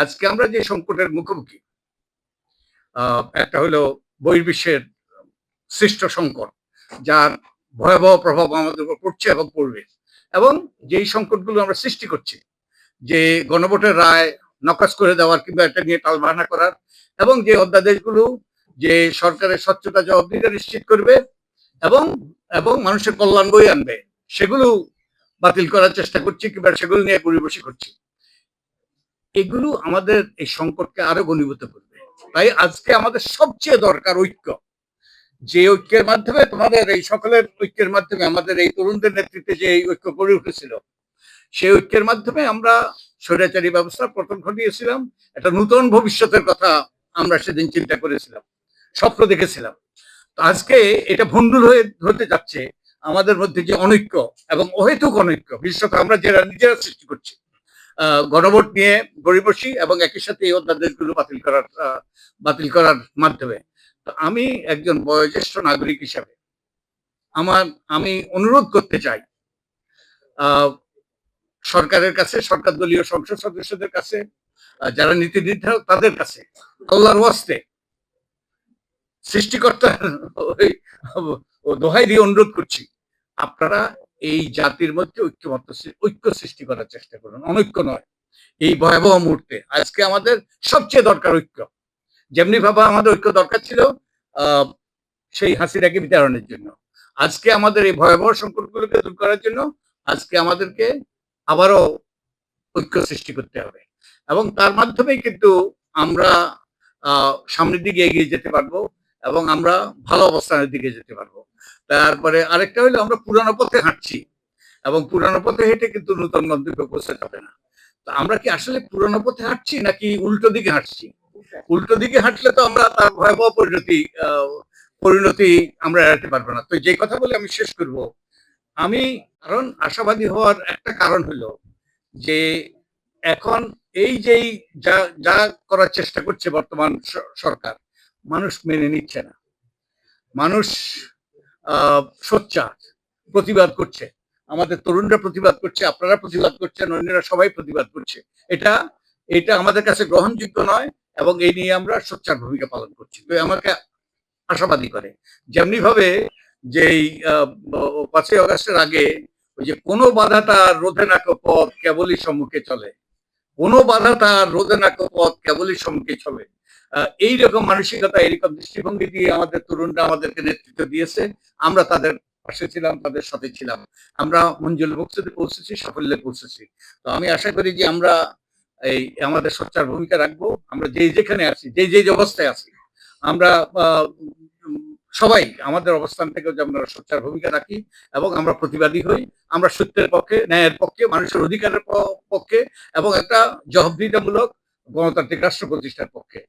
আজকে আমরা যে সংকটের মুখোমুখি, একটা হলো বহির্বিশ্বের সৃষ্ট সংকট, যার ভয়াবহ প্রভাব আমাদের উপর পড়ছে এবং পড়বে। এবং যেই সংকটগুলো আমরা সৃষ্টি করছি, যে গণভোটের রায় নকশ করে দেওয়ার কিংবা এটা নিয়ে টালবাহানা করার, এবং যে অধ্যাদেশগুলো যে সরকারের স্বচ্ছতা জবাবদিহিতা নিশ্চিত করবে এবং এবং মানুষের কল্যাণ বয়ে আনবে, সেগুলো বাতিল করার চেষ্টা করছি কিংবা সেগুলো নিয়ে গড়িবসি করছি। এগুলো আমাদের এই সংকটকে আরো ঘনীভূত করবে। তাই আজকে আমাদের সবচেয়ে দরকার ঐক্য। যে ঐক্যের মাধ্যমে, তোমাদের এই সকলের ঐক্যের মাধ্যমে, আমাদের এই তরুণদের নেতৃত্বে যে ঐক্য গড়ে উঠেছিল, সেই ঐক্যের মাধ্যমে আমরা স্বৈরাচারী ব্যবস্থার পতন ঘটিয়েছিলাম। একটা নতুন ভবিষ্যতের কথা আমরা সেদিন চিন্তা করেছিলাম, স্বপ্ন দেখেছিলাম। তো আজকে এটা ভণ্ডুল হয়ে হতে যাচ্ছে আমাদের মধ্যে যে অনৈক্য এবং অহেতুক অনৈক্য, বিশেষত আমরা যারা নিজেরা সৃষ্টি করছি গণভোট নিয়ে গড়িবসি এবং একই সাথে এই অধ্যাদেশগুলো বাতিল করার মাধ্যমে। তো আমি একজন বয়োজ্যেষ্ঠ নাগরিক হিসাবে আমি অনুরোধ করতে চাই সরকারের কাছে, সরকার দলীয় সংসদ সদস্যদের কাছে, যারা নীতি নির্ধারক তাদের কাছে, আল্লাহর ওয়াস্তে সৃষ্টিকর্তার দোহাই দিয়ে অনুরোধ করছি, আপনারা এই জাতির মধ্যে ঐক্য সৃষ্টি করার চেষ্টা করুন, অনৈক্য নয়। এই ভয়াবহ মুহূর্তে আজকে আমাদের সবচেয়ে দরকার ঐক্য। যেমনি ভাবে আমাদের ঐক্য দরকার ছিল সেই হাসিনাকে বিতাড়নের জন্য, আজকে আমাদের এই ভয়াবহ সংকটগুলোকে দূর করার জন্য আজকে আমাদেরকে আবারও ঐক্য সৃষ্টি করতে হবে। এবং তার মাধ্যমেই কিন্তু আমরা সামনের দিকে এগিয়ে যেতে পারবো এবং আমরা ভালো অবস্থানের দিকে যেতে পারবো। তারপরে আরেকটা হলো, আমরা পুরানো পথে হাঁটছি এবং পুরানো পথে হেঁটে কিন্তু নতুন গন্তব্যে পৌঁছে যাবে না। তো আমরা কি আসলে পুরানো পথে হাঁটছি নাকি উল্টো দিকে হাঁটছি? উল্টো দিকে হাঁটলে তো আমরা তার ভয়াবহ পরিণতি আমরা এড়াতে পারবো না। তো যে কথা বলে আমি শেষ করব, আমি কারণ আশাবাদী হওয়ার একটা কারণ হলো যে এখন এই যেই যা যা করার চেষ্টা করছে বর্তমান সরকার, মানুষ মেনে নিচ্ছে না। মানুষ সোচ্চার প্রতিবাদ করছে, আমাদের তরুণরা প্রতিবাদ করছে, আপনারা প্রতিবাদ করছেন, অন্যরা সবাই প্রতিবাদ করছে। এটা এটা আমাদের কাছে গ্রহণযোগ্য নয় এবং এই নিয়ে আমরা সোচ্চার ভূমিকা পালন করছি। তো আমাকে আশাবাদী করে, যেমনি ভাবে যে 5ই অগাস্টের আগে ওই যে কোনো বাধা তার রোধে না পথ কেবলই সম্মুখে চলে, কোনো বাধা তার রোধে না পথ কেবলই সম্মুখে চলে, এইরকম মানসিকতা, এরকম দৃষ্টিভঙ্গি দিয়ে আমাদের তরুণরা আমাদেরকে নেতৃত্ব দিয়েছে। আমরা তাদের পাশে ছিলাম, তাদের সাথে ছিলাম। আমরা মঞ্জুল মকসুদে পৌঁছেছি, সাফল্যে পৌঁছেছি। তো আমি আশা করি যে আমরা এই আমাদের সোচ্চার ভূমিকা রাখবো। আমরা যেখানে আছি, যে অবস্থায় আছি, আমরা সবাই আমাদের অবস্থান থেকে যে আমরা সোচ্চার ভূমিকা রাখি এবং আমরা প্রতিবাদী হই। আমরা সত্যের পক্ষে, ন্যায়ের পক্ষে, মানুষের অধিকারের পক্ষে এবং একটা জবাবদিহিতামূলক গণতান্ত্রিক রাষ্ট্র প্রতিষ্ঠার পক্ষে।